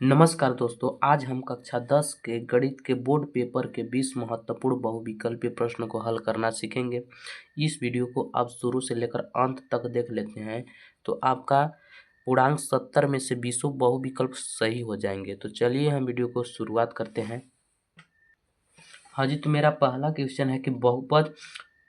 नमस्कार दोस्तों, आज हम कक्षा 10 के गणित के बोर्ड पेपर के 20 महत्वपूर्ण बहुविकल्पीय प्रश्न को हल करना सीखेंगे। इस वीडियो को आप शुरू से लेकर अंत तक देख लेते हैं तो आपका पूर्णांक 70 में से 20 बहुविकल्प सही हो जाएंगे। तो चलिए हम वीडियो को शुरुआत करते हैं। हाँ जी, तो मेरा पहला क्वेश्चन है कि बहुपद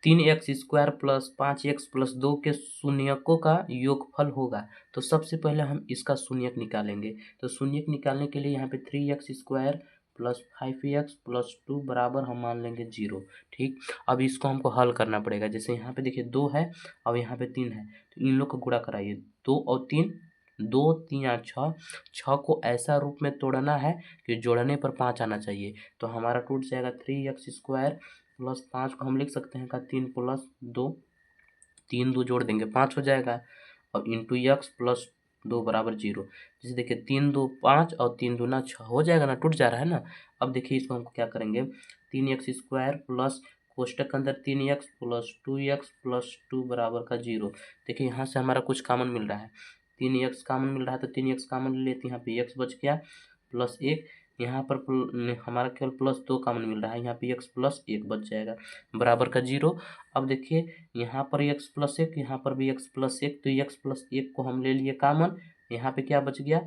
3x² प्लस 5x प्लस 2 के शून्यकों का योगफल होगा। तो सबसे पहले हम इसका शून्यक निकालेंगे। तो शून्यक निकालने के लिए यहाँ पे 3x² प्लस 5x प्लस 2 बराबर हम मान लेंगे 0। ठीक, अब इसको हमको हल करना पड़ेगा। जैसे यहाँ पे देखिए 2 है और यहाँ पे 3 है, तो इन लोग को गुणा कराइए। 2 और 3, 2 3 8 6, 6 को ऐसा रूप में तोड़ना है कि जोड़ने पर 5 आना चाहिए। तो हमारा टूट जाएगा 3x² प्लस 5 को हम लिख सकते हैं का 3 प्लस 2, 3 2 जोड़ देंगे 5 हो जाएगा, और इंटू x प्लस 2 बराबर 0। जैसे देखिए 3 2 5 और 3 दूना 6 हो जाएगा ना, टूट जा रहा है ना। अब देखिए इसको हम क्या करेंगे, 3x² प्लस कोष्टक के अंदर 3x प्लस 2x प्लस 2 बराबर का 0। देखिए यहाँ से हमारा कुछ कॉमन मिल रहा है, 3x कॉमन मिल रहा है, तो 3x कॉमन ले लेते हैं। यहाँ पे x बच गया प्लस 1, यहाँ पर हमारा केवल प्लस 2 कॉमन मिल रहा है, यहाँ पे x प्लस 1 बच जाएगा बराबर का 0। अब देखिए यहाँ पर x प्लस 1, यहाँ पर भी x प्लस 1, तो x प्लस 1 को हम ले लिए कॉमन, यहाँ पे क्या बच गया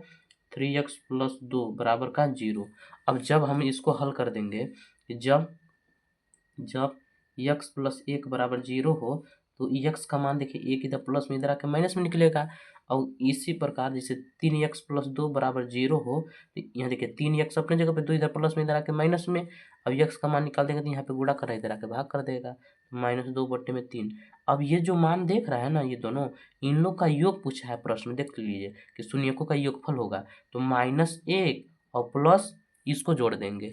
3x प्लस 2 बराबर का 0। अब जब हम इसको हल कर देंगे, जब जब x प्लस 1 बराबर 0 हो तो x का मान देखिए 1 इधर प्लस में इधर आके माइनस में निकलेगा। और इसी प्रकार जैसे 3x प्लस 2 बराबर 0 हो तो यहाँ देखिए 3x अपने जगह पे, 2 इधर प्लस में इधर आके माइनस में। अब x का मान निकाल देंगे तो यहाँ पे गुणा कर रहा है, इधर आके भाग कर देगा, -2/3। अब ये जो मान देख रहा है ना, ये दोनों इन लोग का योग पूछा है प्रश्न में, देख लीजिए कि शून्यकों का योगफल होगा। तो -1 और प्लस इसको जोड़ देंगे,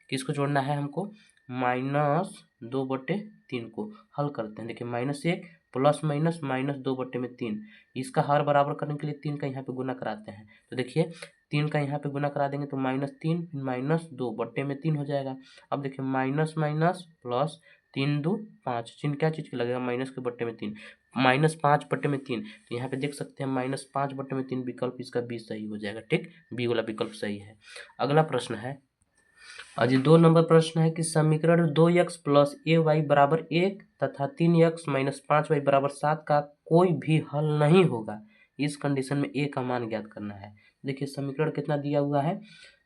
किसको जोड़ना है हमको, -2/3 को हल करते हैं। देखिए -1 प्लस माइनस -2/3, इसका हर बराबर करने के लिए 3 का यहाँ पे गुना कराते हैं। तो देखिए 3 का यहाँ पे गुना करा देंगे तो -3 -2/3 हो जाएगा। अब देखिए माइनस माइनस प्लस 3 2 5, चिन्ह क्या चीज़ के लगेगा, माइनस के बट्टे में 3, -5/3। तो यहाँ पे देख सकते हैं -5/3 विकल्प इसका बी सही हो जाएगा। ठीक, बी वाला विकल्प सही है। अगला प्रश्न है, आज 2 नंबर प्रश्न है कि समीकरण 2x प्लस ay बराबर 1 तथा 3x माइनस 5y बराबर 7 का कोई भी हल नहीं होगा। इस कंडीशन में a का मान ज्ञात करना है। देखिए समीकरण कितना दिया हुआ है,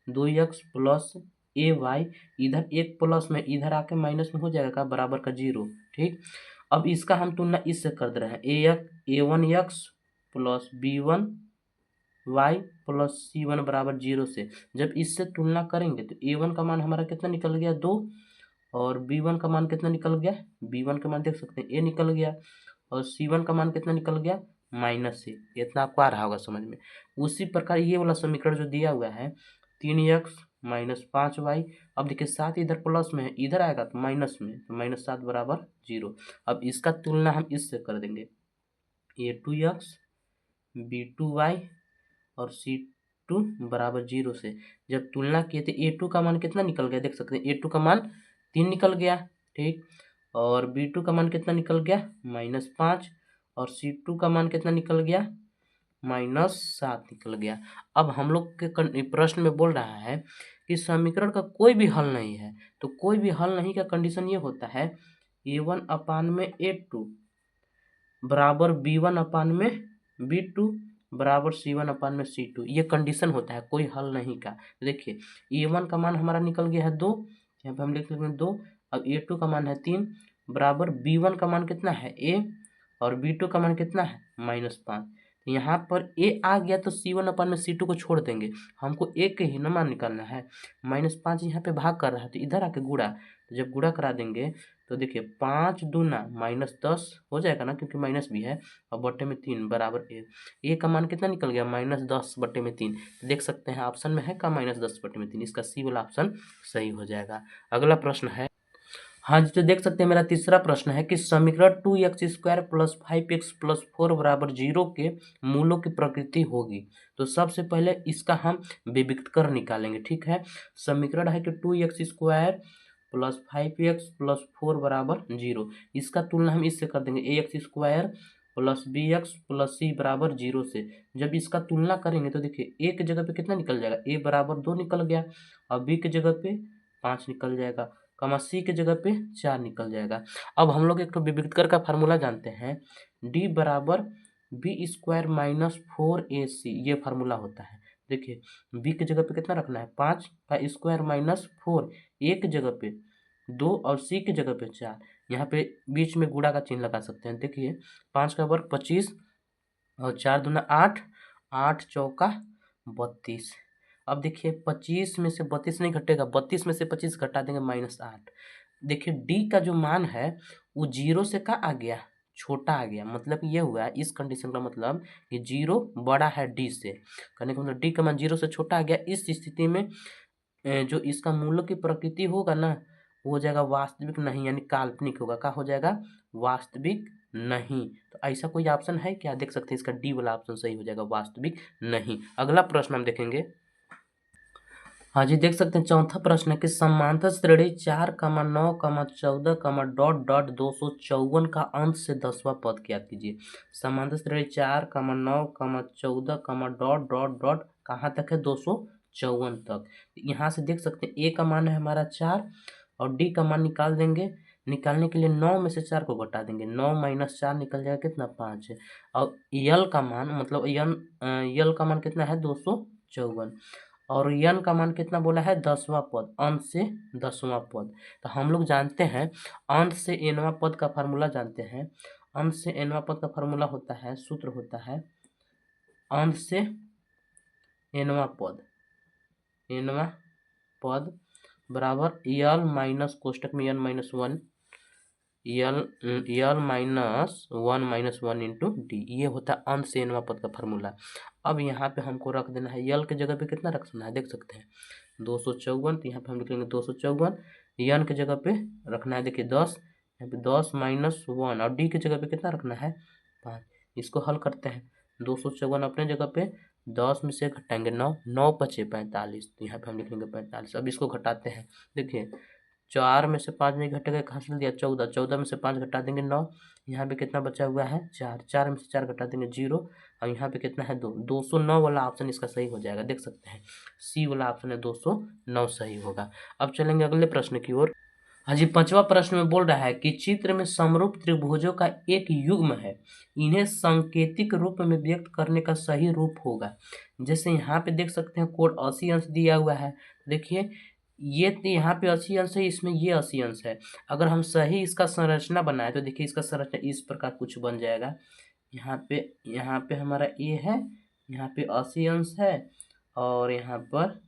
2x प्लस ay, इधर एक प्लस में इधर आके माइनस में हो जाएगा का बराबर का 0। ठीक, अब इसका हम तुलना इससे कर दे रहे हैं, a1x plus b1y plus c1 बराबर 0 से। जब इससे तुलना करेंगे तो a1 का मान हमारा कितना निकल गया 2, और b1 का मान कितना निकल गया, b1 का मान देख सकते हैं a निकल गया, और c1 का मान कितना निकल गया -1। इतना आपको आ रहा होगा समझ में। उसी प्रकार ये वाला समीकरण जो दिया हुआ है 3x माइनस 5y, अब देखिए 7 इधर प्लस में है, इधर आएगा तो माइनस में, तो -7 बराबर 0। अब इसका तुलना हम इससे कर देंगे, a2x b2y और C2 बराबर 0 से। जब तुलना किए थे A2 का मान कितना निकल गया, देख सकते हैं A2 का मान 3 निकल गया। ठीक, और B2 का मान कितना निकल गया -5, और C2 का मान कितना निकल गया -7 निकल गया। अब हम लोग के प्रश्न में बोल रहा है कि समीकरण का कोई भी हल नहीं है। तो कोई भी हल नहीं का कंडीशन ये होता है A1/A2 बराबर B1/B2 बराबर C1/C2, ये कंडीशन होता है कोई हल नहीं का। देखिए A1 का मान हमारा निकल गया है 2, यहाँ पे हम लिख लेंगे 2। अब A2 का मान है 3 बराबर B1 का मान कितना है A, और B2 का मान कितना है -5। यहाँ पर A आ गया तो C1/C2 को छोड़ देंगे, हमको A के ही न मान निकालना है। -5 यहाँ पे भाग कर रहा है तो इधर आके गुणा, तो जब गुणा करा देंगे तो देखिए 5 दूना -10 हो जाएगा ना, क्योंकि माइनस भी है, और बट्टे में 3 बराबर ए का मान कितना निकल गया -10/3। देख सकते हैं ऑप्शन में है का -10/3, इसका सी वाला ऑप्शन सही हो जाएगा। अगला प्रश्न है, हाँ जी, तो देख सकते हैं मेरा तीसरा प्रश्न है कि समीकरण 2x² प्लस 5x प्लस 4 बराबर 0 के मूलों की प्रकृति होगी। तो सबसे पहले इसका हम विविक्त कर निकालेंगे। ठीक है, समीकरण है कि 2x² प्लस 5x प्लस 4 बराबर 0, इसका तुलना हम इससे कर देंगे ax² plus B X plus C बराबर 0 से। जब इसका तुलना करेंगे तो देखिए ए की जगह पे कितना निकल जाएगा, ए बराबर 2 निकल गया, और बी की जगह पे 5 निकल जाएगा, कमा सी की जगह पे 4 निकल जाएगा। अब हम लोग एक तो विविधकर का फार्मूला जानते हैं, डी बराबर बी स्क्वायर माइनस 4ac, ये फार्मूला होता है। देखिए बी की जगह पे कितना रखना है, 5 का स्क्वायर माइनस 4, ए की जगह पे 2 और सी की जगह पे 4। यहाँ पे बीच में गुणा का चिन्ह लगा सकते हैं। देखिए 5 का वर्ग 25 और 4 दूना 8, 8 चौका 32। अब देखिए 25 में से 32 नहीं घटेगा, 32 में से 25 घटा देंगे -8। देखिए डी का जो मान है वो 0 से का आ गया, छोटा आ गया। मतलब ये हुआ इस कंडीशन का मतलब कि 0 बड़ा है डी से, कहने का मतलब डी का मान 0 से छोटा आ गया। इस स्थिति में जो इसका मूल्य की प्रकृति होगा ना, वो हो जाएगा वास्तविक नहीं, यानी काल्पनिक होगा। क्या हो जाएगा, वास्तविक नहीं। तो ऐसा कोई ऑप्शन है क्या, देख सकते हैं इसका डी वाला ऑप्शन सही हो जाएगा, वास्तविक नहीं। अगला प्रश्न हम देखेंगे। हाँ जी, देख सकते हैं चौथा प्रश्न है कि समांतर श्रेणी 4, 9, 14, डॉट डॉट 254 का अंश से 10वां पद ज्ञात कीजिए। समांतर श्रेणी 4, 9, 14, डॉट डॉट डॉट कहाँ तक है, 254 तक। यहाँ से देख सकते हैं ए का मान है हमारा 4 और डी का मान निकाल देंगे। निकालने के लिए 9 में से 4 को घटा देंगे, 9 माइनस 4 निकल जाएगा कितना, 5 है। और यल का मान मतलब यल का मान कितना है, 254, और यन का मान कितना बोला है, 10वां पद, अंश से 10वां पद। तो हम लोग जानते हैं अंश से nवां पद का फार्मूला जानते हैं। अंश से nवां पद का फार्मूला होता है, सूत्र होता है अंश से nवां पद बराबर यल माइनस कोष्टक में n माइनस 1 यल माइनस वन इंटू डी, ये होता है अंश से nवां पद का फार्मूला। अब यहाँ पे हमको रख देना है, यल के जगह पे कितना रखना है, देख सकते हैं 254, तो यहाँ पे हम लिखेंगे 254। यन के जगह पे रखना है देखिए 10, यहाँ पे 10 माइनस 1, और डी की जगह पे कितना रखना है, 5। इसको हल करते हैं, 254 अपने जगह पे, 10 में से घटाएंगे 9, 9 बचे 45, तो यहाँ पे हम लिखेंगे 45। अब इसको घटाते हैं, देखिए 4 में से 5 नहीं घटेगा, कहाँ से दिया 14, 14 में से 5 घटा देंगे 9, यहाँ पे कितना बचा हुआ है 4, 4 में से 4 घटा देंगे 0, और यहाँ पे कितना है 2, 209 वाला ऑप्शन इसका सही हो जाएगा। देख सकते हैं सी वाला ऑप्शन है 209 सही होगा। अब चलेंगे अगले प्रश्न की ओर। हाँ जी, 5वां प्रश्न में बोल रहा है कि चित्र में समरूप त्रिभुजों का एक युग्म है, इन्हें सांकेतिक रूप में व्यक्त करने का सही रूप होगा। जैसे यहाँ पे देख सकते हैं कोण 80 अंश दिया हुआ है, देखिए ये तो यहाँ पे 80 अंश है, इसमें ये 80 अंश है। अगर हम सही इसका संरचना बनाए तो देखिए इसका संरचना इस प्रकार कुछ बन जाएगा। यहाँ पे हमारा ए है, यहाँ पे 80 अंश है, और यहाँ पर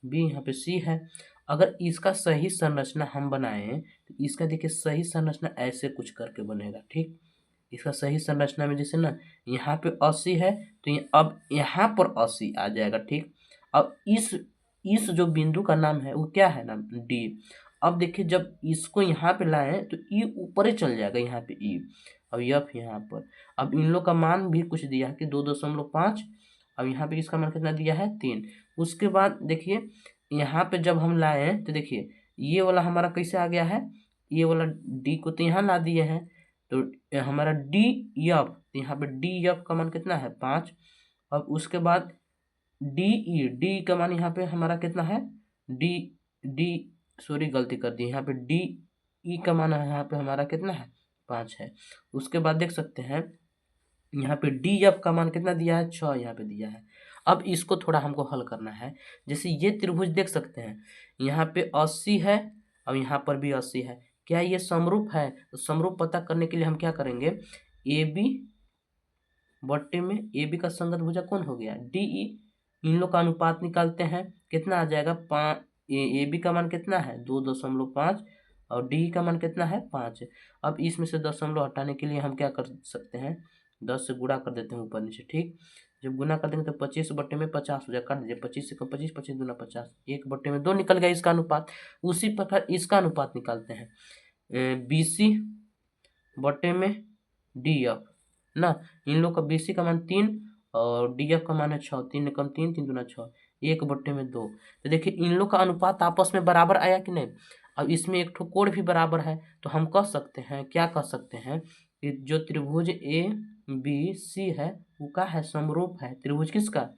बी, यहाँ पे सी है। अगर इसका सही संरचना हम बनाएं तो इसका देखिए सही संरचना ऐसे कुछ करके बनेगा, ठीक। इसका सही संरचना में जैसे ना यहाँ पे 80 है, तो अब यहाँ पर 80 आ जाएगा, ठीक। अब इस जो बिंदु का नाम है वो क्या है ना, डी। अब देखिए जब इसको यहाँ पे लाएं तो ई ऊपर ही चल जाएगा, यहाँ पे ई, अब एफ यहाँ पर। अब इन लोग का मान भी कुछ दिया है कि 2.5, अब यहाँ पे इसका मान कितना दिया है 3। उसके बाद देखिए यहाँ पे जब हम लाए तो देखिए ये वाला हमारा कैसे आ गया है, ये वाला डी को तो यहाँ ला दिए हैं, तो हमारा डी एफ, यहाँ पे डी एफ का मान कितना है 5। अब उसके बाद डी का मान यहाँ पे हमारा कितना है, डी सॉरी गलती कर दी, यहाँ पे डी ई का मान है यहाँ पे हमारा कितना है 5 है। उसके बाद देख सकते हैं यहाँ पे डी एफ का मान कितना दिया है 6 यहाँ पे दिया है। अब इसको थोड़ा हमको हल करना है। जैसे ये त्रिभुज देख सकते हैं यहाँ पे 80 है और यहाँ पर भी 80 है, क्या ये समरूप है, तो समरूप पता करने के लिए हम क्या करेंगे, ए बी बट्टे में ए बी का संगत भुजा कौन हो गया, डी ई, इन लोग का अनुपात निकालते हैं, कितना आ जाएगा 5, ए बी का मान कितना है 2.5 और डी का मान कितना है 5। अब इसमें से दशमलव हटाने के लिए हम क्या कर सकते हैं, 10 से गुणा कर देते हैं ऊपर नीचे, ठीक। जब गुना कर देंगे तो 25 बट्टे में 50 हो जाएगा, काट दीजिए 25 से 25, 25 दूना 50, 1 बट्टे में 2 निकल गया इसका अनुपात। उसी प्रकार इसका अनुपात निकालते हैं, बी सी बट्टे में डी एफ ना, इन लोग का बी सी का मान 3 और डी एफ का मान है 6, 3 कम 3, 3 दूना 6, 1 बट्टे में 2। तो देखिए इन लोग का अनुपात आपस में बराबर आया कि नहीं। अब इसमें एक ठो कोण भी बराबर है, तो हम कह सकते हैं, क्या कह सकते हैं कि जो त्रिभुज ए बी सी है वो क्या है, समरूप है। त्रिभुज किसका,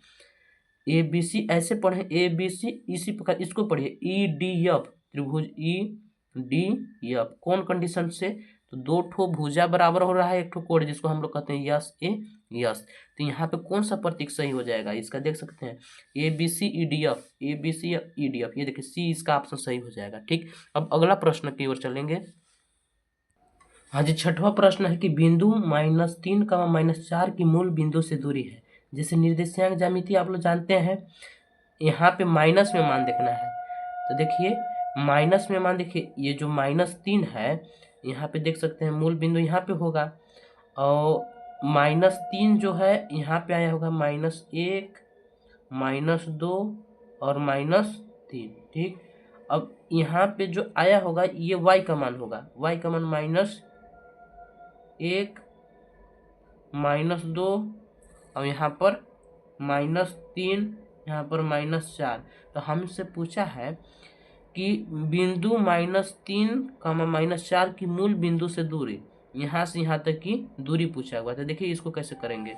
ए बी सी। ऐसे पढ़े ए बी सी, इसी प्रकार इसको पढ़िए ई डी एफ, त्रिभुज ई डी एफ। कौन कंडीशन से, तो दो ठो भुजा बराबर हो रहा है, एक ठो कोण जिसको हम लोग कहते हैं यस ए यस। तो यहाँ पे कौन सा प्रतीक सही हो जाएगा इसका, देख सकते हैं A B C E D F, A B C E D F, ये देखिए सी इसका ऑप्शन सही हो जाएगा। ठीक, अब अगला प्रश्न की ओर चलेंगे। हाँ जी, छठवां प्रश्न है कि बिंदु -3, -4 की मूल बिंदु से दूरी है। जैसे निर्देशांक ज्यामिति आप लोग जानते हैं, यहाँ पे माइनस में मान देखना है। तो देखिए माइनस में मान, देखिए ये जो -3 है यहाँ पे देख सकते हैं मूल बिंदु यहाँ पे होगा, और -3 जो है यहाँ पे आया होगा -1, -2 और -3। ठीक, अब यहाँ पे जो आया होगा ये y का मान होगा, y का मान -1, -2 और यहाँ पर -3, यहाँ पर -4। तो हमसे पूछा है कि बिंदु -3, -4 की मूल बिंदु से दूरी, यहाँ से यहाँ तक की दूरी पूछा हुआ। तो देखिए इसको कैसे करेंगे।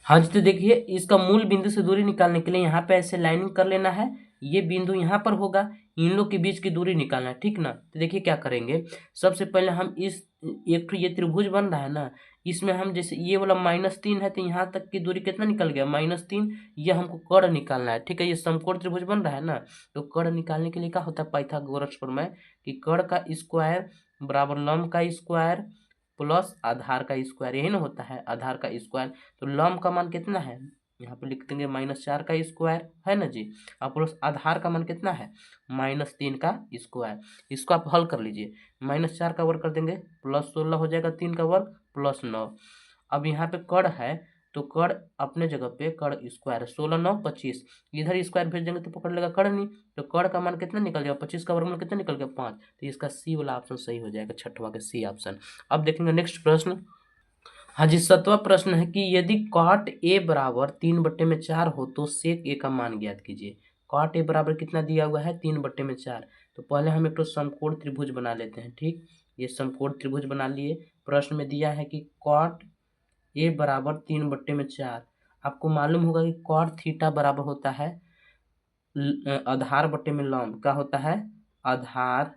हाँ जी, तो देखिए इसका मूल बिंदु से दूरी निकालने के लिए यहाँ पे ऐसे लाइनिंग कर लेना है। ये बिंदु यहाँ पर होगा, इन लोग के बीच की दूरी निकालना है, ठीक ना। तो देखिए क्या करेंगे, सबसे पहले हम इस एक तो ये त्रिभुज बन रहा है ना, इसमें हम जैसे ये वाला -3 है तो यहाँ तक की दूरी कितना निकल गया, -3। ये हमको कर्ण निकालना है, ठीक है। ये समकोण त्रिभुज बन रहा है ना, तो कर्ण निकालने के लिए क्या होता है पाइथागोरस प्रमेय, कि कर्ण का स्क्वायर बराबर लंब का स्क्वायर प्लस आधार का स्क्वायर, यही ना होता है, आधार का स्क्वायर। तो लंब का मान कितना है, यहाँ पे लिख देंगे -4 का स्क्वायर, है ना जी, और प्लस आधार का मान कितना है, -3 का स्क्वायर। इसको आप हल कर लीजिए, -4 का वर्ग कर देंगे +16 हो जाएगा, 3 का वर्ग +9। अब यहाँ पे कर्ण है तो कर्ण अपने जगह पे कर्ण स्क्वायर, 16 9 25, इधर स्क्वायर भेज देंगे तो पकड़ लेगा कर्ण नहीं, तो कर्ण का मान कितना निकल गया, 25 का वर्गमूल कितना निकल गया 5। तो इसका सी वाला ऑप्शन सही हो जाएगा, छठवा का सी ऑप्शन। अब देखेंगे नेक्स्ट प्रश्न। हाँ जी, 7वां प्रश्न है कि यदि cot a बराबर 3/4 हो तो sec a का मान ज्ञात कीजिए। cot a बराबर कितना दिया हुआ है, 3/4। तो पहले हम एक तो समकोण त्रिभुज बना लेते हैं। ठीक, ये समकोण त्रिभुज बना लिए। प्रश्न में दिया है कि cot a बराबर 3/4। आपको मालूम होगा कि cot थीटा बराबर होता है आधार बटे में लंब, क्या होता है, आधार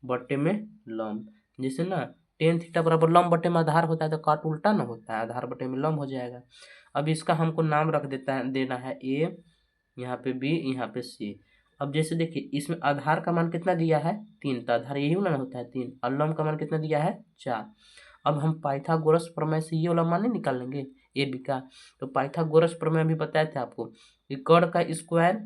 बटे में लंब। जैसे ना टेन थीटा बराबर लंब बटे में आधार होता है, तो काट उल्टा ना होता है, आधार बटे में लंब हो जाएगा। अब इसका हमको नाम रख देना है ए, यहाँ पे बी, यहाँ पे सी। अब जैसे देखिए इसमें आधार का मान कितना दिया है 3, तो आधार यही वाला होता है 3, और लंब का मान कितना दिया है 4। अब हम पाइथागोरस प्रमेय से ये वाला मान नहीं निकाल लेंगे ए बी का। तो पाइथागोरस प्रमेय भी बताए थे आपको कि कर्ण का स्क्वायर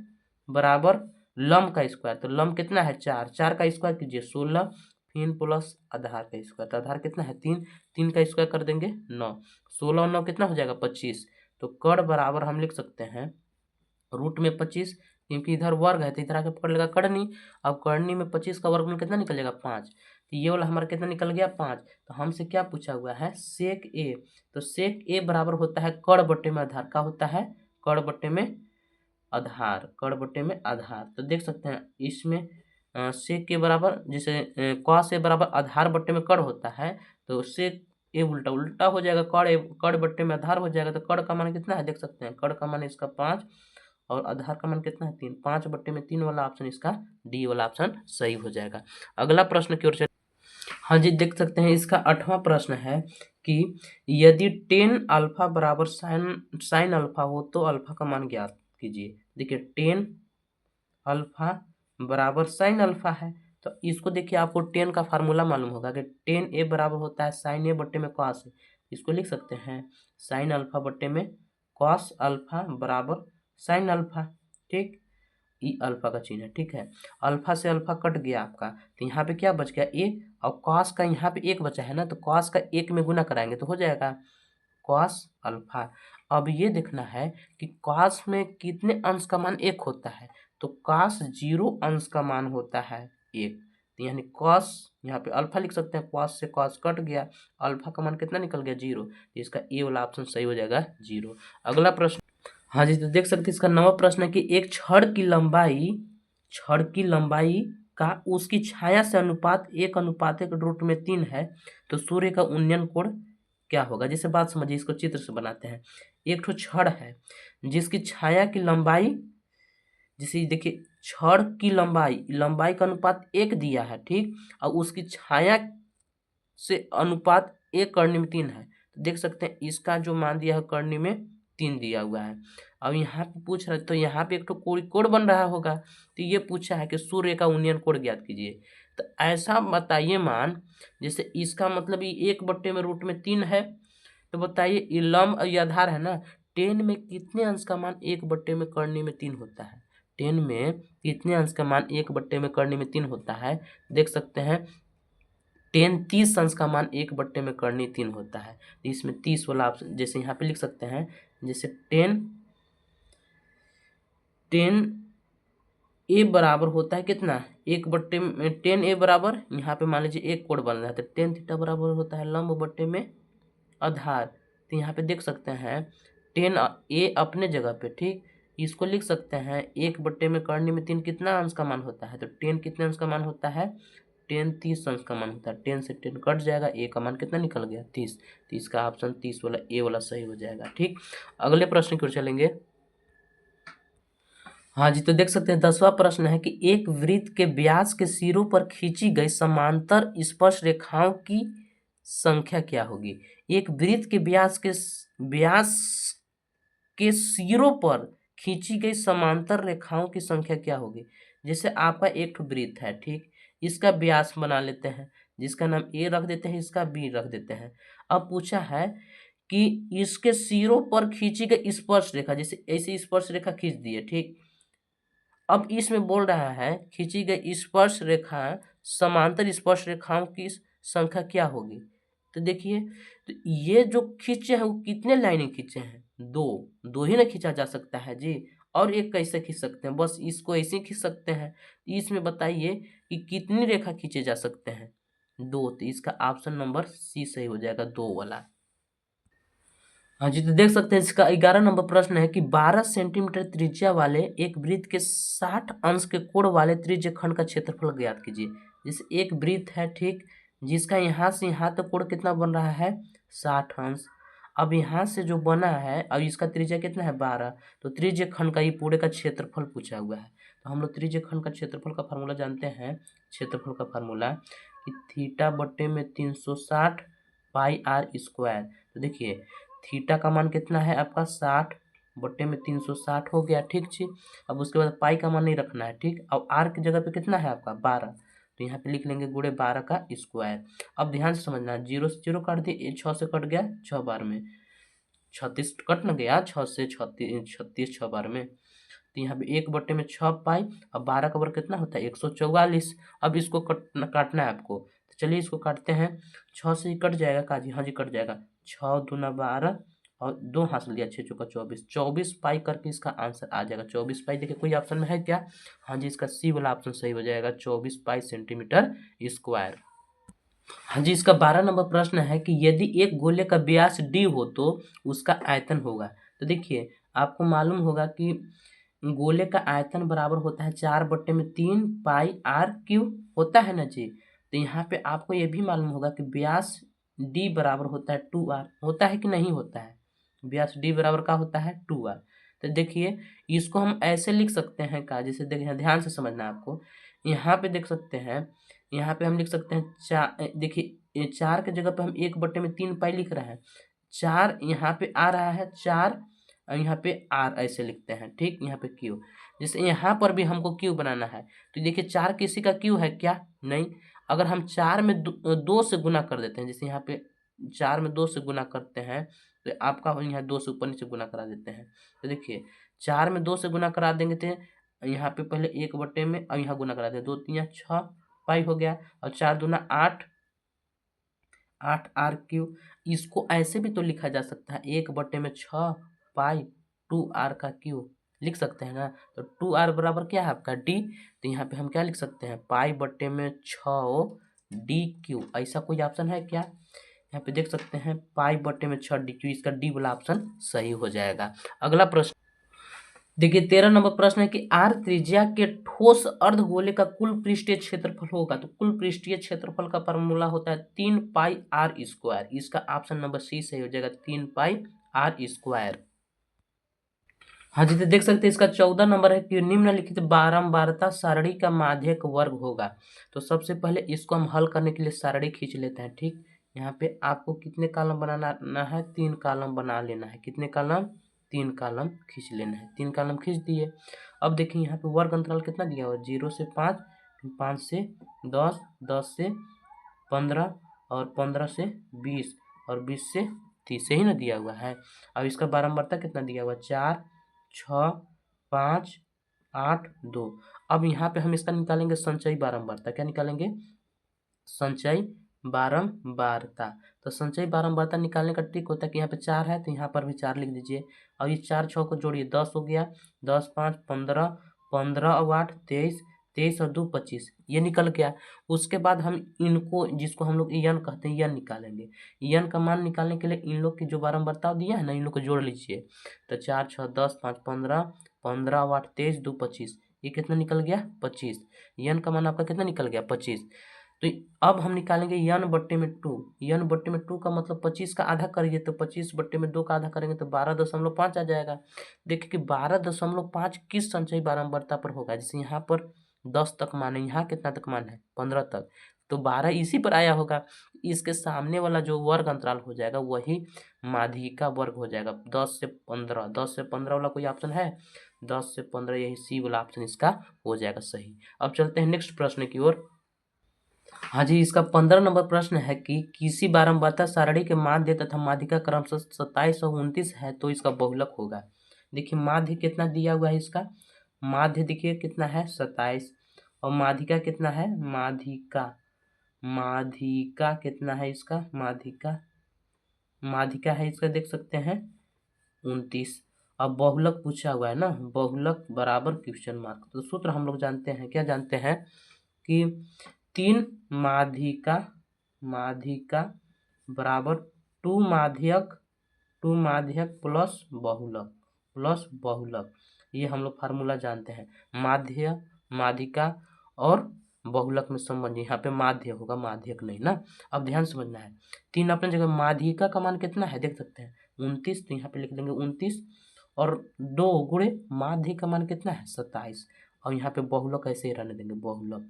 बराबर लंब का स्क्वायर, तो लंब कितना है 4, 4 का स्क्वायर कीजिए 16, फिर प्लस आधार का स्क्वायर, तो आधार कितना है 3, 3 का स्क्वायर कर देंगे 9, 16 और 9 कितना हो जाएगा 25। तो कर्ण बराबर हम लिख सकते हैं रूट में 25, क्योंकि इधर वर्ग है तो इधर आके पकड़ लेगा करनी। अब करनी में 25 का वर्गमूल कितना निकल जाएगा 5, तो ये वाला हमारा कितना निकल गया 5। तो हमसे क्या पूछा हुआ है सेक ए, तो सेक ए बराबर होता है कर्ण बटे में आधार, का होता है कर्ण बटे में आधार, कर्ण बटे में आधार। तो देख सकते हैं इसमें सेक के बराबर, जैसे कॉस ए बराबर आधार बटे में कर्ण होता है, तो सेक ए उल्टा उल्टा हो जाएगा, कर्ण बट्टे में आधार हो जाएगा। तो कर्ण का मान कितना है देख सकते हैं, कर्ण का मान इसका 5 और आधार का मान कितना है 3, 5/3 वाला ऑप्शन इसका डी वाला ऑप्शन सही हो जाएगा। अगला प्रश्न की ओर चल। हाँ जी, देख सकते हैं इसका 8वां प्रश्न है कि यदि टेन अल्फा बराबर साइन अल्फा हो तो अल्फा का मान ज्ञात कीजिए। देखिए टेन अल्फा बराबर साइन अल्फा है, तो इसको देखिए आपको टेन का फार्मूला मालूम होगा कि टेन ए बराबर होता है साइन ए बट्टे में कॉस। इसको लिख सकते हैं साइन अल्फा बट्टे में कॉस अल्फा बराबर साइन अल्फा। ठीक, ई अल्फा का चिन्ह है, ठीक है। अल्फा से अल्फा कट गया आपका, तो यहाँ पे क्या बच गया ए, और कॉस का यहाँ पे 1 बचा है ना, तो कॉस का 1 में गुना कराएंगे तो हो जाएगा कॉस अल्फा। अब ये देखना है कि कॉस में कितने अंश का मान 1 होता है, तो कॉस 0 अंश का मान होता है 1, तो यानी कॉस यहाँ पे अल्फा लिख सकते हैं, कॉस से कॉस कट गया, अल्फा का मान कितना निकल गया 0, तो इसका ए वाला ऑप्शन सही हो जाएगा 0। अगला प्रश्न। हाँ जी, तो देख सकते हैं इसका 9वां प्रश्न है कि एक छड़ की लंबाई का उसकी छाया से अनुपात 1:1 है तो सूर्य का उन्नयन कोण क्या होगा। जैसे बात समझिए, इसको चित्र से बनाते हैं। एक ठो छड़ है जिसकी छाया की लंबाई, जैसे देखिए छड़ की लंबाई का अनुपात 1 दिया है, ठीक, और उसकी छाया से अनुपात 1:3 है। तो देख सकते हैं इसका जो मान दिया है करनी में 3 दिया हुआ है। अब यहाँ पे पूछ रहा है तो यहाँ पे एक तो कोण बन रहा होगा, तो ये पूछा है कि सूर्य का उन्नयन कोण ज्ञात कीजिए। तो ऐसा बताइए मान, जैसे इसका मतलब ये 1/√3 है, तो बताइए ये लंब और ये आधार है ना, 10 में कितने अंश का मान 1/3 होता है। 10 में कितने अंश का मान 1/3 होता है। देख सकते हैं 30 अंश का मान 1/3 होता है। तो इसमें 30 वाला ऑप्शन, जैसे यहाँ पे लिख सकते हैं, जैसे 10 ए बराबर होता है कितना, 10 ए बराबर, यहाँ पे मान लीजिए एक कोण बन रहा है तो 10 थीटा बराबर होता है लंब बट्टे में आधार। तो यहाँ पे देख सकते हैं 10 ए अपने जगह पे, ठीक, इसको लिख सकते हैं 1/3 कितना अंश का मान होता है। तो 10 कितने अंश का मान होता है, 10 30 अंश का मान होता है। 10 से 10 कट जाएगा, ए का मान कितना निकल गया 30। तो इसका ऑप्शन 30 वाला ए वाला सही हो जाएगा, ठीक। अगले प्रश्न की ओर चलेंगे। हाँ जी, तो देख सकते हैं 10वां प्रश्न है कि एक वृत्त के व्यास के सिरों पर खींची गई समांतर स्पर्श रेखाओं की संख्या क्या होगी। एक वृत्त के व्यास के सिरों पर खींची गई समांतर रेखाओं की संख्या क्या होगी। जैसे आपका एक वृत्त है, ठीक, इसका व्यास बना लेते हैं, जिसका नाम ए रख देते हैं, इसका बी रख देते हैं। अब पूछा है कि इसके सिरों पर खींची गई स्पर्श रेखा, जैसे ऐसी स्पर्श रेखा खींच दी है, ठीक। अब इसमें बोल रहा है खींची गई स्पर्श रेखा समांतर स्पर्श रेखाओं की संख्या क्या होगी। तो देखिए, तो ये जो खींचे हैं वो कितने लाइनें खींचे हैं, दो ही ना खींचा जा सकता है जी। और एक कैसे खींच सकते हैं, बस इसको ऐसे खींच सकते हैं। इसमें बताइए कि कितनी रेखा खींचे जा सकते हैं, 2। तो इसका ऑप्शन नंबर सी सही हो जाएगा, 2 वाला। हाँ जी, तो देख सकते हैं इसका 11 नंबर प्रश्न है कि 12 सेंटीमीटर त्रिज्या वाले एक वृत्त के 60 अंश के कोण वाले त्रिज्य खंड का क्षेत्रफल ज्ञात कीजिए। जैसे एक वृत्त है, ठीक, जिसका यहाँ से यहाँ तक कोण कितना बन रहा है 60 अंश। अब यहाँ से जो बना है, अब इसका त्रिज्या कितना है 12, तो त्रिज्य खंड का ये पूरे का क्षेत्रफल पूछा हुआ है। तो हम लोग त्रिज्य खंड का क्षेत्रफल का फार्मूला जानते हैं। क्षेत्रफल का फार्मूला कि थीटा बट्टे में 360 पाई आर स्क्वायर। तो देखिए थीटा का मान कितना है आपका 60 बट्टे में 360 हो गया, ठीक जी। अब उसके बाद पाई का मान नहीं रखना है, ठीक। अब आर की जगह पे कितना है आपका 12, तो यहाँ पे लिख लेंगे गुणे 12 का स्क्वायर। अब ध्यान से समझना है, 0 से 0 काट दिए, 6 से कट गया 6 बार में, 36 कट न गया, 6 से 36 6 बार में। तो यहाँ पे 1/6 पाई, अब 12 का वर्ग कितना होता है 144। अब इसको काटना है आपको, तो चलिए इसको काटते हैं। 6 से ही कट जाएगा काजी, हाँ जी कट जाएगा, 6 दूना 12 और 2 हाथ लिया, 6 चौका 24, 24 पाई करके इसका आंसर आ जाएगा। 24 पाई देखिए कोई ऑप्शन में है क्या, हाँ जी इसका सी वाला ऑप्शन सही हो जाएगा, 24 पाई सेंटीमीटर स्क्वायर। हाँ जी, इसका 12 नंबर प्रश्न है कि यदि एक गोले का व्यास d हो तो उसका आयतन होगा। तो देखिए आपको मालूम होगा कि गोले का आयतन बराबर होता है 4/3 पाई आर क्यूब होता है ना जी। तो यहाँ पे आपको ये भी मालूम होगा कि व्यास d बराबर होता है 2r, होता है कि नहीं होता है। व्यास d बराबर का होता है 2r। तो देखिए इसको हम ऐसे लिख सकते हैं का, जैसे देखिए ध्यान से समझना है आपको। यहाँ पे देख सकते हैं, यहाँ पे हम लिख सकते हैं देखिए 4 के जगह पे हम 1/3 पाई लिख रहे हैं, 4 यहाँ पे आ रहा है 4 और यहाँ पे आर ऐसे लिखते हैं, ठीक। यहाँ पे क्यू, जैसे यहाँ पर भी हमको क्यू बनाना है, तो देखिए 4 किसी का क्यू है क्या, नहीं। अगर हम 4 में 2 से गुना कर देते हैं, जैसे यहाँ पे 4 में 2 से गुना करते हैं, तो आपका यहाँ 2 से ऊपर नीचे गुना करा देते हैं। तो देखिए 4 में 2 से गुना करा देंगे तो यहाँ पे पहले 1 में और यहाँ गुना करा दें, 2 3 6 पाई हो गया, और 4 दूना 8 आर क्यू। इसको ऐसे भी तो लिखा जा सकता है 1/6 पाई 2r का क्यू लिख सकते हैं ना। तो 2r बराबर क्या है आपका d, तो यहाँ पे हम क्या लिख सकते हैं पाई बट्टे में 6 डी क्यू। ऐसा कोई ऑप्शन है क्या, यहाँ पे देख सकते हैं पाई बट्टे में 6 डी क्यू, इसका डी वाला ऑप्शन सही हो जाएगा। अगला प्रश्न, देखिए 13 नंबर प्रश्न है कि आर त्रिज्या के ठोस अर्धगोले का कुल पृष्ठीय क्षेत्रफल होगा, तो कुल पृष्ठीय क्षेत्रफल का फॉर्मूला होता है 3 पाई आर स्क्वायर। इसका ऑप्शन नंबर सी सही हो जाएगा, 3 पाई आर स्क्वायर। हाँ जी, तो देख सकते हैं इसका 14 नंबर है कि निम्नलिखित बारंबारता सारणी का माध्यक वर्ग होगा। तो सबसे पहले इसको हम हल करने के लिए सारणी खींच लेते हैं। ठीक, यहाँ पे आपको कितने कॉलम बनाना है, 3 कॉलम बना लेना है। कितने कॉलम, 3 कॉलम खींच लेना है। 3 कॉलम खींच दिए। अब देखिए यहाँ पे वर्ग अंतराल कितना दिया हुआ है, 0 से 5, 5 से 10, 10 से 15 और 15 से 20 और 20 से 30 से ही ना दिया हुआ है। अब इसका बारंबारता कितना दिया हुआ है, 4, 6, 5, 8, 2। अब यहाँ पे हम इसका निकालेंगे संचयी बारंबारता। क्या निकालेंगे, संचयी बारंबारता। तो संचयी बारंबारता निकालने का ट्रिक होता है कि यहाँ पे 4 है तो यहाँ पर भी 4 लिख दीजिए। अब ये 4 6 को जोड़िए, 10 हो गया, 10 5 15, 15 और 8 23, 23 और 2 25, ये निकल गया। उसके बाद हम इनको, जिसको हम लोग यन कहते हैं, यन निकालेंगे। यन का मान निकालने के लिए इन लोग की जो बारंबारता दिया है ना, इन लोग को जोड़ लीजिए। तो 4 6 10 5 15, 15 और 8 23, 2 25, ये कितना निकल गया, 25। यन का मान आपका कितना निकल गया, 25। तो अब हम निकालेंगे यन बट्टे में 2। यन बट्टे में 2 का मतलब 25 का आधा करिए, तो 25 बट्टे में 2 का आधा करेंगे तो 12.5 आ जाएगा। देखिए कि 12.5 किस संचयी बारंबारता पर होगा। जैसे यहाँ पर 10 तक मान है, यहाँ कितना तक मान है, 15 तक, तो 12 इसी पर आया होगा। इसके सामने वाला जो वर्ग अंतराल हो जाएगा वही माध्यिका वर्ग हो जाएगा। 10 से 15, 10 से 15 वाला कोई ऑप्शन है, 10 से 15, यही सी वाला ऑप्शन इसका हो जाएगा सही। अब चलते हैं नेक्स्ट प्रश्न की ओर। हाँ जी, इसका 15 नंबर प्रश्न है कि किसी बारंबारता सारणी के माध्य तथा माध्यिका क्रमशः 27 और 29 है तो इसका बहुलक होगा। देखिए माध्य कितना दिया हुआ है, इसका माध्य देखिए कितना है, 27, और माध्यिका कितना है, माध्यिका, माध्यिका कितना है इसका, माध्यिका, माध्यिका है इसका देख सकते हैं 29। अब बहुलक पूछा हुआ है ना, बहुलक बराबर क्वेश्चन मार्क। तो सूत्र हम लोग जानते हैं, क्या जानते हैं कि 3 माध्यिका, माध्यिका बराबर 2 माध्यक, 2 माध्यक प्लस बहुलक, प्लस बहुलक। ये हम लोग फार्मूला जानते हैं। माध्य, माध्यिका और बहुलक में संबंध, यहाँ पे माध्य होगा, माध्यक नहीं ना। अब ध्यान समझना है, 3 अपने जगह, माध्यिका का मान कितना है देख सकते हैं 29, तो यहाँ पे लिख देंगे 29, और 2 गुणे माध्य का मान कितना है 27, और यहाँ पे बहुलक ऐसे ही रहने देंगे, बहुलक।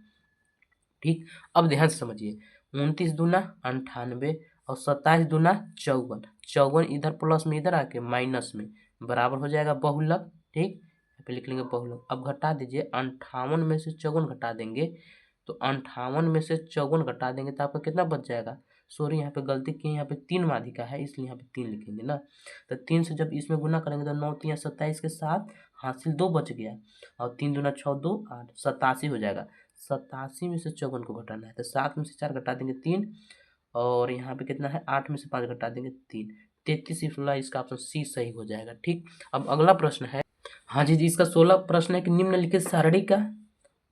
ठीक, अब ध्यान से समझिए, 29 दूना 98 और 27 दूना 54, 54 इधर प्लस में इधर आके माइनस में बराबर हो जाएगा बहुलक। ठीक, यहाँ पे लिख लेंगे बहुलक। अब घटा दीजिए, 58 में से 54 घटा देंगे, तो 58 में से 54 घटा देंगे तो आपका कितना बच जाएगा, सॉरी यहाँ पे गलती की, यहाँ पे 3 माध्यिका है इसलिए यहाँ पे 3 लिखेंगे ना। तो 3 से जब इसमें गुना करेंगे तो 9 3 27 के साथ हासिल 2 बच गया, और 3 दूना 6 2 8, 87 हो जाएगा। 87 में से 54 को घटाना है तो 7 में से 4 घटा देंगे 3, और यहाँ पे कितना है 8 में से 5 घटा देंगे 3, 33 16, इसका ऑप्शन सी सही हो जाएगा। ठीक, अब अगला प्रश्न है, हाँ जी, इसका 16 प्रश्न है कि निम्नलिखित सारणी का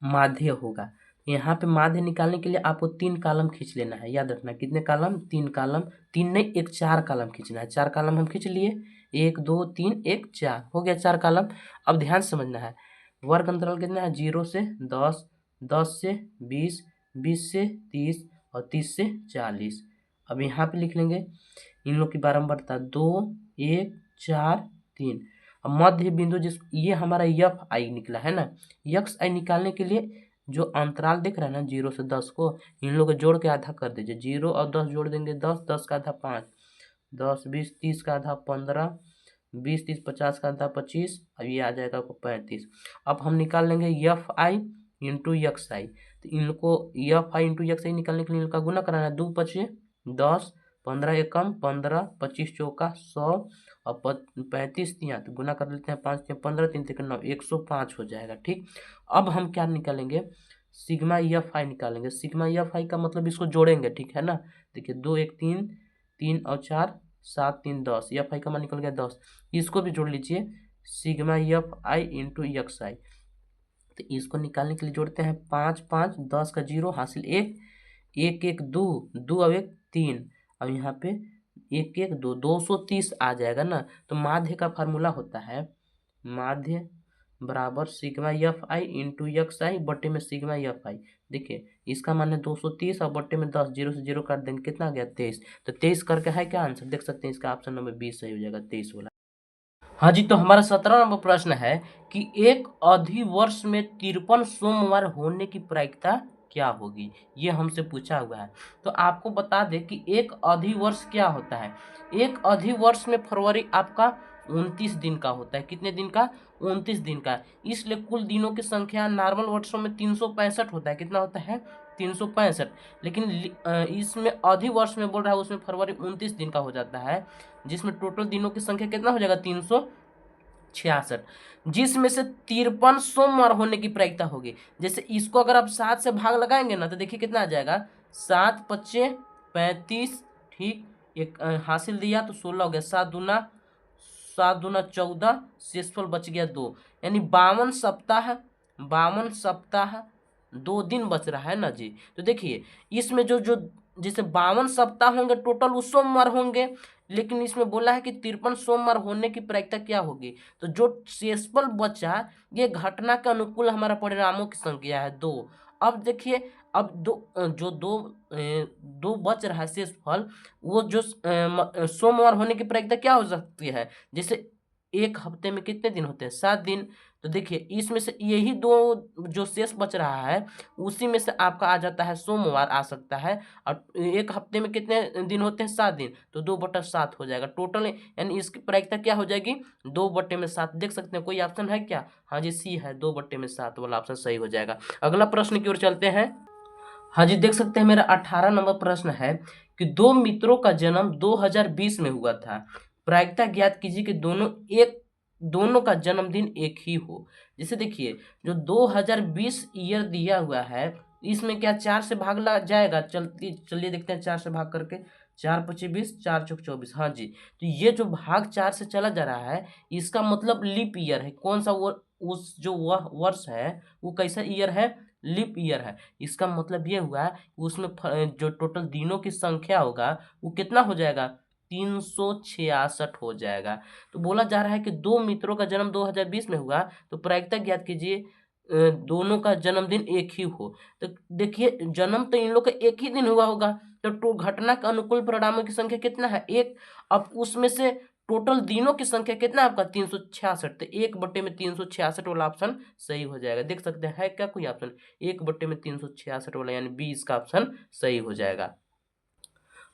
माध्य होगा। यहाँ पे माध्य निकालने के लिए आपको 3 कॉलम खींच लेना है, याद रखना कितने कॉलम, 3 कॉलम, 3 नहीं एक 4 कॉलम खींचना है। 4 कॉलम हम खींच लिए, 1 2 3 1 4 हो गया 4 कॉलम। अब ध्यान समझना है, वर्ग अंतराल कितना है, 0 से 10, 10 से 20, 20 से 30 और 30 से 40। अब यहाँ पे लिख लेंगे इन लोग की बारंबारता 2 1 4 3। अब मध्य बिंदु जिस, ये हमारा यफ आई निकला है ना, यक्स आई निकालने के लिए जो अंतराल दिख रहा है ना 0 से 10 को, इन लोग को जोड़ के आधा कर दीजिए। 0 और 10 जोड़ देंगे 10, 10 का आधा 5, 10 20 30 का आधा 15, 20 30 50 का आधा 25, अब ये आ जाएगा आपको 35। अब हम निकाल लेंगे यफ आई इंटू यक्स आई। तो इन लोग को यफ आई इंटू यक्स आई निकालने के लिए इनका गुना कराना है, 2 पचे 10, 15 एकम 15, 25 चौका 100 और 35 तिया, तो गुना कर लेते हैं, 5 तिया 15, 3 तिया 9, 105 हो जाएगा। ठीक, अब हम क्या निकालेंगे, सिग्मा एफ आई निकालेंगे। सिग्मा एफ आई का मतलब इसको जोड़ेंगे, ठीक है ना। देखिए 2 1 3, 3 और 4 7 3 10, एफ आई का मान निकल गया 10। इसको भी जोड़ लीजिए, sigma F I into X I. तो इसको निकालने के लिए जोड़ते हैं, 5 5 10 का 0 हासिल 1, 1 1 2, 2 और 1 3, अब यहाँ पे 1 1 2, 230 आ जाएगा ना। तो माध्य का फार्मूला होता है, माध्य बराबर sigma F I into X I बट्टे में सिग्मा एफ आई। देखिए इसका मान है 230 और बट्टे में 10, 0 से 0 काट देंगे, कितना आ गया 23। तो 23 करके है क्या आंसर, देख सकते हैं इसका ऑप्शन नंबर 20 सही हो जाएगा, 23 वाला। हाँ जी, तो हमारा 17 नंबर प्रश्न है कि एक अधिवर्ष में 53 सोमवार होने की प्रायिकता क्या होगी, ये हमसे पूछा हुआ है। तो आपको बता दें कि एक अधिवर्ष क्या होता है। एक अधिवर्ष में फरवरी आपका 29 दिन का होता है। कितने दिन का, 29 दिन का। इसलिए कुल दिनों की संख्या नॉर्मल वर्षों में 365 होता है। कितना होता है, 365। लेकिन इसमें अधिवर्ष में बोल रहा है, उसमें फरवरी 29 दिन का हो जाता है, जिसमें टोटल दिनों की संख्या कितना हो जाएगा, 366, जिसमें से 53 सोमवार होने की प्रायिकता होगी। जैसे इसको अगर आप 7 से भाग लगाएंगे ना, तो देखिए कितना आ जाएगा, 7 पच्चे 35, ठीक, एक हासिल दिया तो 16 हो गया, 7 दूना 14, शेषफल बच गया 2, यानी 52 सप्ताह 2 दिन बच रहा है ना जी। तो देखिए इसमें जो जो जैसे 52 सप्ताह होंगे टोटल, वो सोमवार होंगे, लेकिन इसमें बोला है कि 53 सोमवार होने की प्रायिकता क्या होगी। तो जो शेषफल बचा, ये घटना के अनुकूल हमारा परिणामों की संख्या है 2। अब देखिए, अब दो बच रहा है शेषफल, वो जो सोमवार होने की प्रायिकता क्या हो सकती है। जैसे एक हफ्ते में कितने दिन होते हैं, 7 दिन। तो देखिए इसमें से यही दो जो शेष बच रहा है, उसी में से आपका आ जाता है सोमवार आ सकता है। और एक हफ्ते में कितने दिन होते हैं, 7 दिन, तो 2/7 हो जाएगा टोटल, यानी इसकी प्रायिकता क्या हो जाएगी, 2/7। देख सकते हैं कोई ऑप्शन है क्या, हाँ जी सी है, 2/7 वाला ऑप्शन सही हो जाएगा। अगला प्रश्न की ओर चलते हैं। हाँ जी, देख सकते हैं मेरा 18 नंबर प्रश्न है कि दो मित्रों का जन्म 2020 में हुआ था। प्रायिकता ज्ञात कीजिए कि दोनों का जन्मदिन एक ही हो। जैसे देखिए जो 2020 ईयर दिया हुआ है, इसमें क्या 4 से भाग ला जाएगा, चलिए देखते हैं 4 से भाग करके, 4 पच्चीस 20, 4 चौक 24। हाँ जी, तो ये जो भाग 4 से चला जा रहा है, इसका मतलब लीप ईयर है। कौन सा वो उस जो वह वर्ष है, वो कैसा ईयर है, लीप ईयर है। इसका मतलब ये हुआ उसमें जो टोटल दिनों की संख्या होगा, वो कितना हो जाएगा, 366 हो जाएगा। तो बोला जा रहा है कि दो मित्रों का जन्म 2020 में हुआ, तो प्रायिकता ज्ञात कीजिए दोनों का जन्मदिन एक ही हो। तो देखिए जन्म तो इन लोग का एक ही दिन हुआ होगा, तो घटना के अनुकूल परिणामों की संख्या कितना है, एक। अब उसमें से टोटल दिनों की संख्या कितना है आपका, 366। तो 1/366 वाला ऑप्शन सही हो जाएगा। देख सकते हैं है क्या कोई ऑप्शन, 1/366 वाला, यानी 20 का ऑप्शन सही हो जाएगा।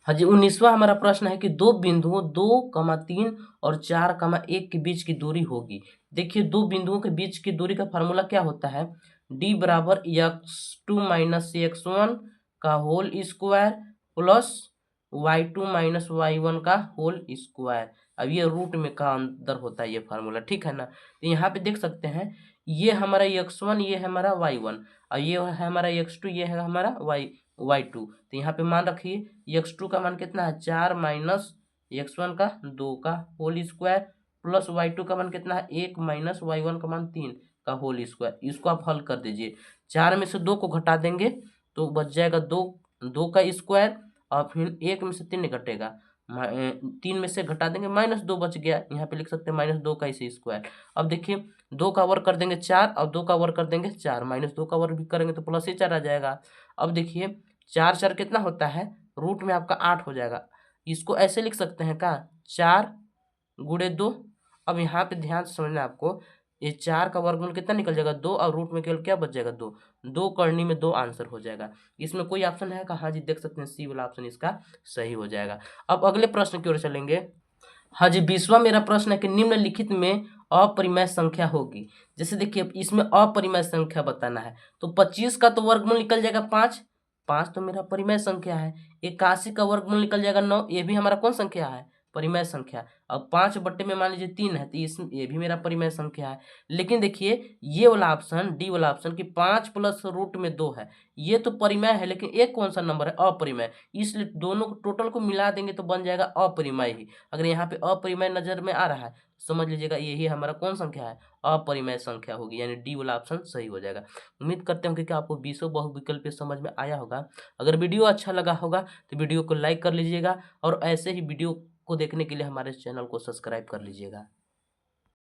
हाँ जी, 19वां हमारा प्रश्न है कि दो बिंदुओं 2,3 और 4,1 के बीच की दूरी होगी। देखिए दो बिंदुओं के बीच की दूरी का फार्मूला क्या होता है, d बराबर x2 माइनस x1 का whole square plus y2 minus y1 का होल स्क्वायर। अब ये रूट में का अंदर होता है ये फार्मूला, ठीक है ना। तो यहाँ पे देख सकते हैं ये हमारा x1, ये है हमारा y1, और ये है हमारा x2, ये है हमारा y2। तो यहाँ पे मान रखिए x2 का मान कितना है, 4 माइनस x1 का 2 का होल स्क्वायर प्लस y2 का मान कितना है, 1 माइनस y1 का मान 3 का होल स्क्वायर। इसको आप हल कर दीजिए, 4 में से 2 को घटा देंगे तो बच जाएगा 2 का स्क्वायर, और फिर 1 में से 3 घटेगा, 3 में से घटा देंगे -2 बच गया। यहाँ पे लिख सकते हैं -2 का इसे स्क्वायर। अब देखिए 2 का वर्ग कर देंगे 4, और 2 का वर्ग कर देंगे 4, -2 का वर्ग भी करेंगे तो प्लस ही 4 आ जाएगा। अब देखिए 4 कितना होता है, रूट में आपका 8 हो जाएगा। इसको ऐसे लिख सकते हैं का, 4 गुणे 2। अब यहाँ पे ध्यान से समझना आपको, ये 4 का वर्गमूल कितना निकल जाएगा, 2, और रूट में केवल क्या बच जाएगा, 2। 2 करनी में 2 आंसर हो जाएगा। इसमें कोई ऑप्शन है का, हाँ जी देख सकते हैं सी वाला ऑप्शन इसका सही हो जाएगा। अब अगले प्रश्न की ओर चलेंगे। हाँ जी, 20वां मेरा प्रश्न है कि निम्नलिखित में अपरिमेय संख्या होगी। जैसे देखिए इसमें अपरिमेय संख्या बताना है, तो 25 का तो वर्गमूल निकल जाएगा 5, 5 तो मेरा परिमेय संख्या है। 81 का वर्गमूल निकल जाएगा 9, ये भी हमारा कौन संख्या है, परिमेय संख्या। अब 5 बट्टे में मान लीजिए 3 है, तो ये भी मेरा परिमेय संख्या है। लेकिन देखिए ये वाला ऑप्शन, डी वाला ऑप्शन कि 5 प्लस रूट में 2 है, ये तो परिमेय है, लेकिन एक कौन सा नंबर है, अपरिमेय। इसलिए दोनों टोटल को मिला देंगे तो बन जाएगा अपरिमेय ही। अगर यहाँ पे अपरिमेय नजर में आ रहा है, समझ लीजिएगा यही हमारा कौन संख्या है, अपरिमेय संख्या होगी, यानी डी वाला ऑप्शन सही हो जाएगा। उम्मीद करते हैं कि आपको 20 बहुविकल्पीय समझ में आया होगा। अगर वीडियो अच्छा लगा होगा तो वीडियो को लाइक कर लीजिएगा, और ऐसे ही वीडियो को देखने के लिए हमारे चैनल को सब्सक्राइब कर लीजिएगा।